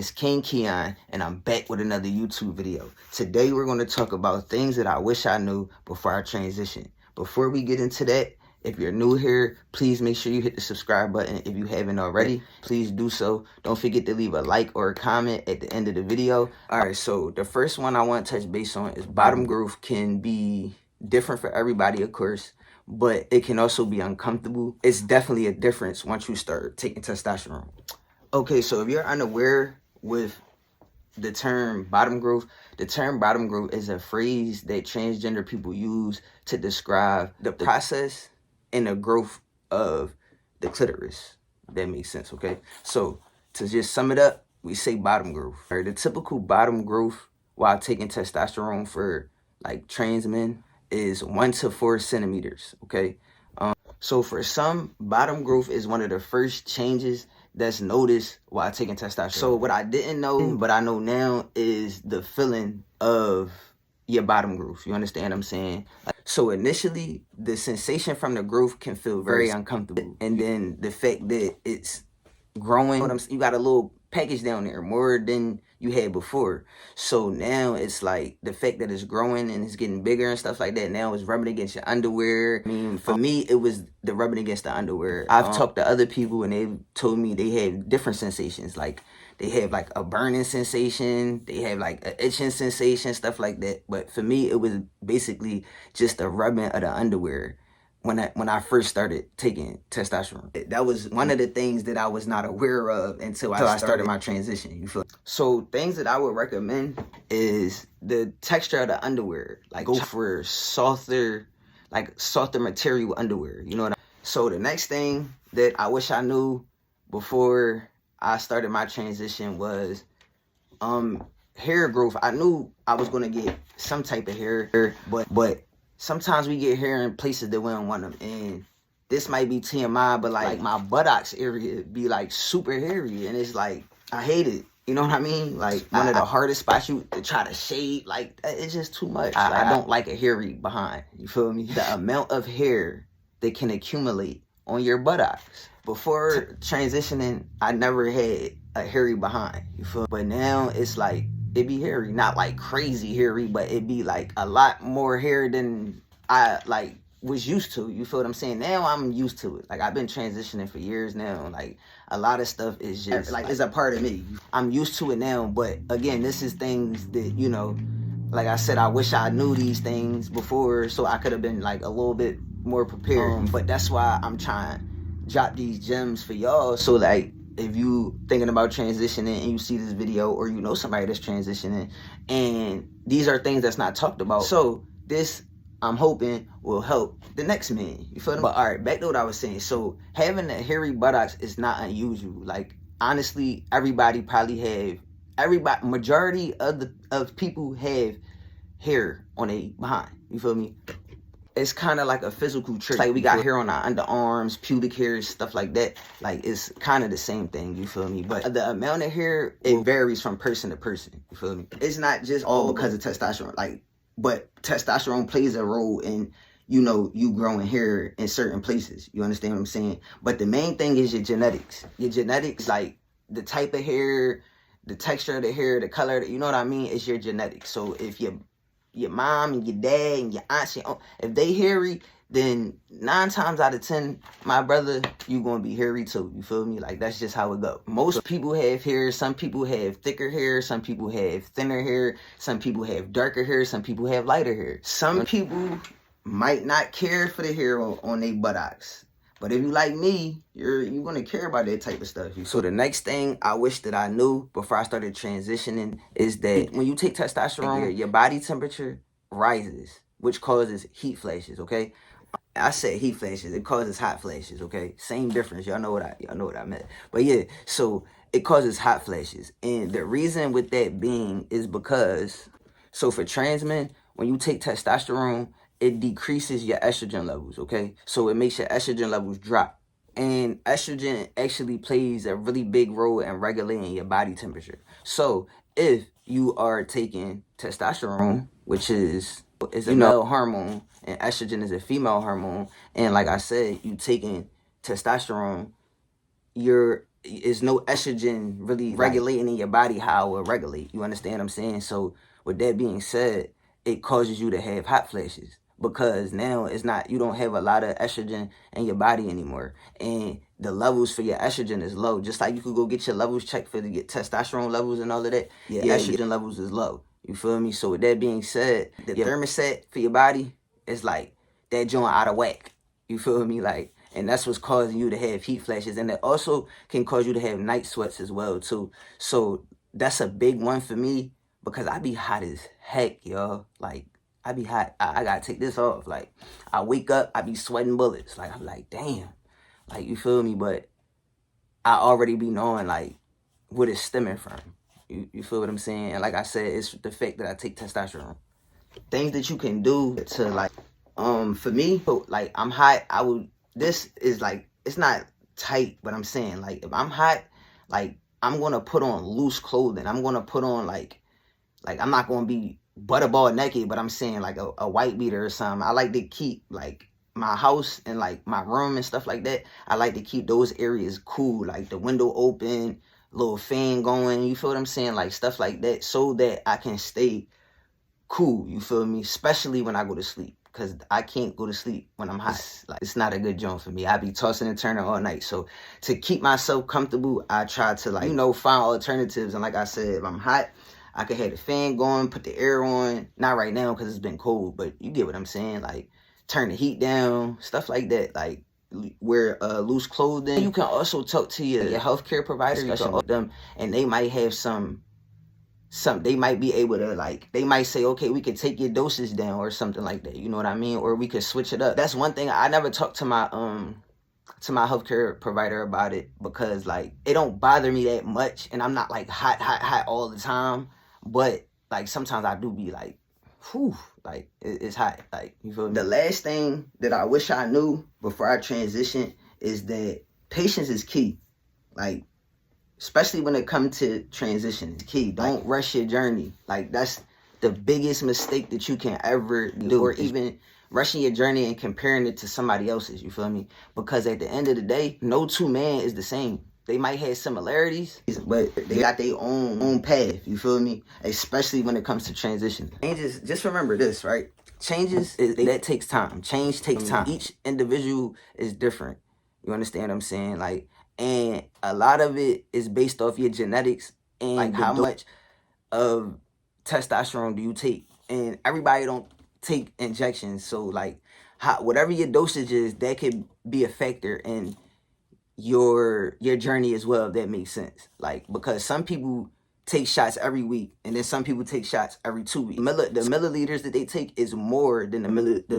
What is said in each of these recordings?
It's King Keon, and I'm back with another YouTube video. Today we're going to talk about things that I wish I knew before I transition. Before we get into that, if you're new here, please make sure you hit the subscribe button. If you haven't already, please do so. Don't forget to leave a like or a comment at the end of the video. Alright, so the first one I want to touch base on is bottom growth can be different for everybody, of course, but it can also be uncomfortable. It's definitely a difference once you start taking testosterone. Okay, so if you're unaware with the term bottom growth, the term bottom growth is a phrase that transgender people use to describe the process and the growth of the clitoris. That makes sense, okay? So to just sum it up, we say bottom growth. Right? The typical bottom growth while taking testosterone for like trans men is 1 to 4 centimeters, okay? So for some, bottom growth is one of the first changes that's noticed while taking testosterone. So what I didn't know, but I know now, is the feeling of your bottom growth. You understand what I'm saying? So initially, the sensation from the growth can feel very uncomfortable. And then the fact that it's growing, you got a little package down there, more than you had before. So now it's like the fact that it's growing and it's getting bigger and stuff like that, now it's rubbing against your underwear. I mean, for me, it was the rubbing against the underwear. I've talked to other people and they've told me they have different sensations. Like they have like a burning sensation, they have like an itching sensation, stuff like that. But for me, it was basically just a rubbing of the underwear. When I first started taking testosterone, that was one of the things that I was not aware of until I started my transition. You feel? So things that I would recommend is the texture of the underwear. Like go for softer material underwear. You know what I mean? So the next thing that I wish I knew before I started my transition was hair growth. I knew I was gonna get some type of hair, but sometimes we get hair in places that we don't want them. And this might be TMI, but like my buttocks area be like super hairy, and it's like I hate it. You know what I mean? Like one of the hardest spots to try to shade. Like it's just too much. I don't like a hairy behind. You feel me? The amount of hair that can accumulate on your buttocks. Before transitioning, I never had a hairy behind. You feel me? But now it's like it be hairy, not like crazy hairy, but it be like a lot more hair than I like was used to. You feel what I'm saying? Now I'm used to it. Like I've been transitioning for years now. Like a lot of stuff is just like it's a part of me. I'm used to it now. But again, this is things that, you know, like I said, I wish I knew these things before so I could have been like a little bit more prepared. But that's why I'm trying to drop these gems for y'all. So like if you thinking about transitioning and you see this video, or you know somebody that's transitioning, and these are things that's not talked about, so this I'm hoping will help the next man. You feel me? But all right, back to what I was saying. So having a hairy buttocks is not unusual. Like honestly, majority of people have hair on their behind. You feel me? It's kind of like a physical trick. Like we got hair on our underarms, pubic hairs, stuff like that. Like it's kind of the same thing, you feel me? But the amount of hair, it varies from person to person, you feel me? It's not just all because of testosterone. Like, but testosterone plays a role in, you know, you growing hair in certain places. You understand what I'm saying? But the main thing is your genetics. Your genetics, like the type of hair, the texture of the hair, the color, you know what I mean? It's your genetics. So if your mom and your dad and your aunts, if they hairy, then 9 times out of 10, my brother, you gonna be hairy too. You feel me? Like that's just how it go. Most people have hair. Some people have thicker hair. Some people have thinner hair. Some people have darker hair. Some people have lighter hair. Some people might not care for the hair on their buttocks. But if you like me, you're gonna care about that type of stuff. So the next thing I wish that I knew before I started transitioning is that when you take testosterone, your body temperature rises, which causes heat flashes, okay? I said heat flashes, it causes hot flashes, okay? Same difference. Y'all know what I meant. But yeah, so it causes hot flashes. And the reason with that being is because, so for trans men, when you take testosterone, it decreases your estrogen levels, okay? So it makes your estrogen levels drop. And estrogen actually plays a really big role in regulating your body temperature. So if you are taking testosterone, which is a male hormone, and estrogen is a female hormone, and like I said, you taking testosterone, is no estrogen really regulating in your body how it regulate. You understand what I'm saying? So with that being said, it causes you to have hot flashes because now it's not, you don't have a lot of estrogen in your body anymore, and the levels for your estrogen is low. Just like you could go get your levels checked to get testosterone levels and all of that, your estrogen levels is low. You feel me? So with that being said, the thermostat for your body is like that joint out of whack. You feel me? Like, and that's what's causing you to have heat flashes, and it also can cause you to have night sweats as well too. So that's a big one for me because I be hot as heck, y'all. Like, I be hot. I gotta take this off. Like, I wake up, I be sweating bullets. Like, I'm like, damn. Like, you feel me? But I already be knowing, like, what it's stemming from. You feel what I'm saying? And like I said, it's the fact that I take testosterone. Things that you can do to, like, for me, like, I'm hot, this is, like, it's not tight, but I'm saying, like, if I'm hot, like, I'm gonna put on loose clothing. I'm gonna put on, like, I'm not gonna be butterball naked, but I'm saying, like, a white beater or something. I like to keep, like, my house and, like, my room and stuff like that. I like to keep those areas cool, like the window open, little fan going, you feel what I'm saying? Like, stuff like that, so that I can stay cool, you feel me? Especially when I go to sleep, because I can't go to sleep when I'm hot. Like, it's not a good joint for me. I be tossing and turning all night. So to keep myself comfortable, I try to, like, find alternatives. And like I said, if I'm hot, I could have the fan going, put the air on. Not right now because it's been cold, but you get what I'm saying? Like, turn the heat down, stuff like that. Like, wear loose clothing. You can also talk to your healthcare provider, discussion with them, and they might have they might be able to, like, they might say, okay, we could take your dosage down or something like that. You know what I mean? Or we could switch it up. That's one thing. I never talked to my healthcare provider about it because, like, it don't bother me that much, and I'm not, like, hot all the time. But, like, sometimes I do be like, whew, like, it's hot. Like, you feel me? The last thing that I wish I knew before I transitioned is that patience is key. Like, especially when it comes to transition, it's key. Don't rush your journey. Like, that's the biggest mistake that you can ever do, or even rushing your journey and comparing it to somebody else's, you feel me? Because at the end of the day, no two men is the same. They might have similarities, but they got their own path, you feel me? Especially when it comes to transition. Changes, just remember this, right? Changes, that takes time. Change takes time. Each individual is different. You understand what I'm saying? Like, and a lot of it is based off your genetics and, like, how much of testosterone do you take. And everybody don't take injections, so, like, whatever your dosage is, that could be a factor in your journey as well, if that makes sense. Like, because some people take shots every week, and then some people take shots every 2 weeks. The milliliters that they take is more than the milliliters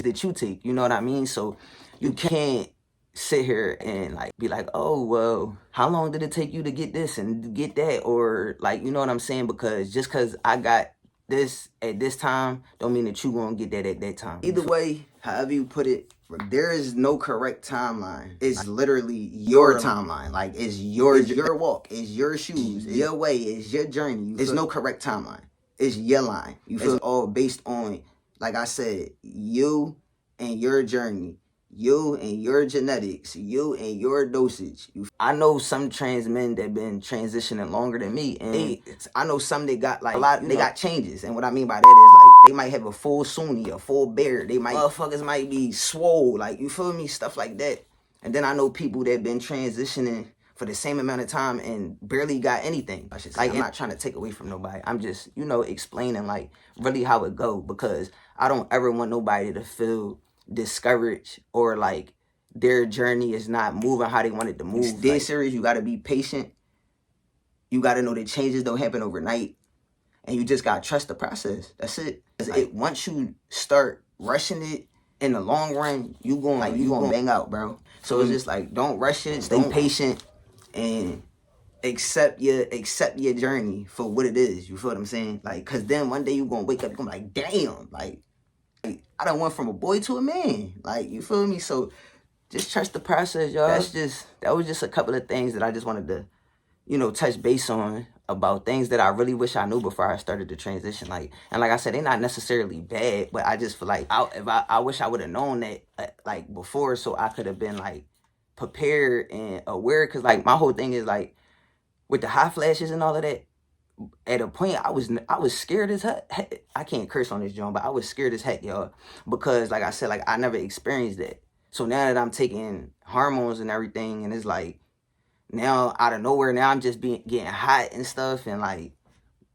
that you take. You know what I mean? So you can't sit here and, like, be like, oh, well, how long did it take you to get this and get that? Or, like, you know what I'm saying? Because just because I got this at this time don't mean that you gonna get that at that time. Either way, however you put it, there is no correct timeline. It's literally your timeline. Like, it's your walk, it's your shoes, it's your way, it's your journey. There's no correct timeline. It's your line. You feel? It's all based on, like I said, you and your journey, you and your genetics, you and your dosage. I know some trans men that been transitioning longer than me, and I know some that got, like, a lot. They got changes, and what I mean by that is, like, they might have a full Sunni, a full beard. They might, motherfuckers might be swole, like, you feel me, stuff like that. And then I know people that been transitioning for the same amount of time and barely got anything. Like, I'm not trying to take away from nobody. I'm just, explaining, like, really how it go, because I don't ever want nobody to feel discouraged or like their journey is not moving how they want it to move. It's dead serious. You got to be patient. You got to know that changes don't happen overnight, and you just got to trust the process. That's it. Once you start rushing it, in the long run, you gonna bang out, bro. So it's just like, don't rush it. Stay patient and accept your journey for what it is. You feel what I'm saying? Like, cause then one day you gonna wake up, you gonna be like, damn, like I done went from a boy to a man. Like, you feel me? So just trust the process, y'all. That was just a couple of things that I just wanted to, touch base on. about things that I really wish I knew before I started the transition. Like, and like I said, they're not necessarily bad, but I just feel like I wish I would have known that like before, so I could have been like prepared and aware. Cause like my whole thing is like with the hot flashes and all of that. At a point, I was scared as heck. I can't curse on this joint, but I was scared as heck, y'all, because like I said, like I never experienced that. So now that I'm taking hormones and everything, and it's like now out of nowhere, now I'm just getting hot and stuff, and like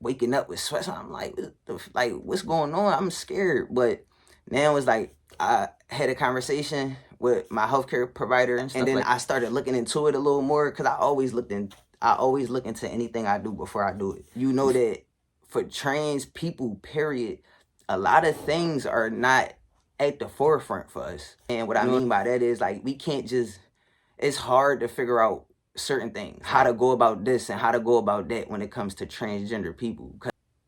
waking up with sweats. I'm like, what's going on? I'm scared. But now it's like I had a conversation with my healthcare provider and stuff, and then I started looking into it a little more because I always look into anything I do before I do it. You know that for trans people, period, a lot of things are not at the forefront for us. And what I mean by that is like we can't just, it's hard to figure out certain things, how to go about this and how to go about that when it comes to transgender people.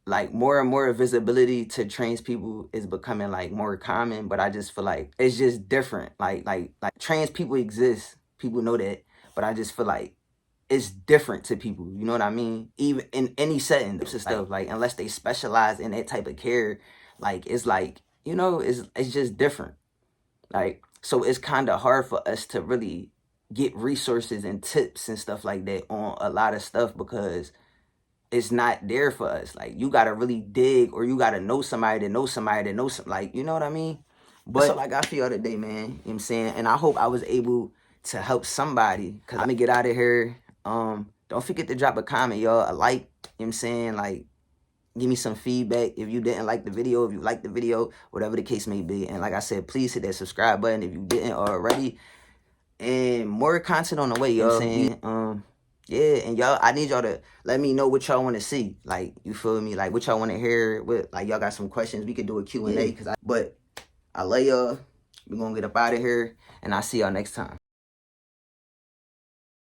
Like more and more visibility to trans people is becoming like more common, but I just feel like it's just different. Like trans people exist, people know that, but I just feel like it's different to people, you know what I mean? Even in any setting, this is stuff like unless they specialize in that type of care, like it's like, you know, it's just different. Like, so it's kind of hard for us to really get resources and tips and stuff like that on a lot of stuff because it's not there for us. Like, you gotta really dig, or you gotta know somebody to know somebody to know some, like, you know what I mean? But that's all I got for y'all today, man. You know what I'm saying? And I hope I was able to help somebody, because I'm gonna get out of here. Don't forget to drop a comment, y'all, a like, you know what I'm saying? Like, give me some feedback if you didn't like the video, if you liked the video, whatever the case may be. And like I said, please hit that subscribe button if you didn't already. And more content on the way, y'all. Saying, yeah, and y'all, I need y'all to let me know what y'all want to see. Like, you feel me? Like, what y'all want to hear. With, like, y'all got some questions, we could do a Q&A. But I love y'all. We're going to get up out of here, and I'll see y'all next time.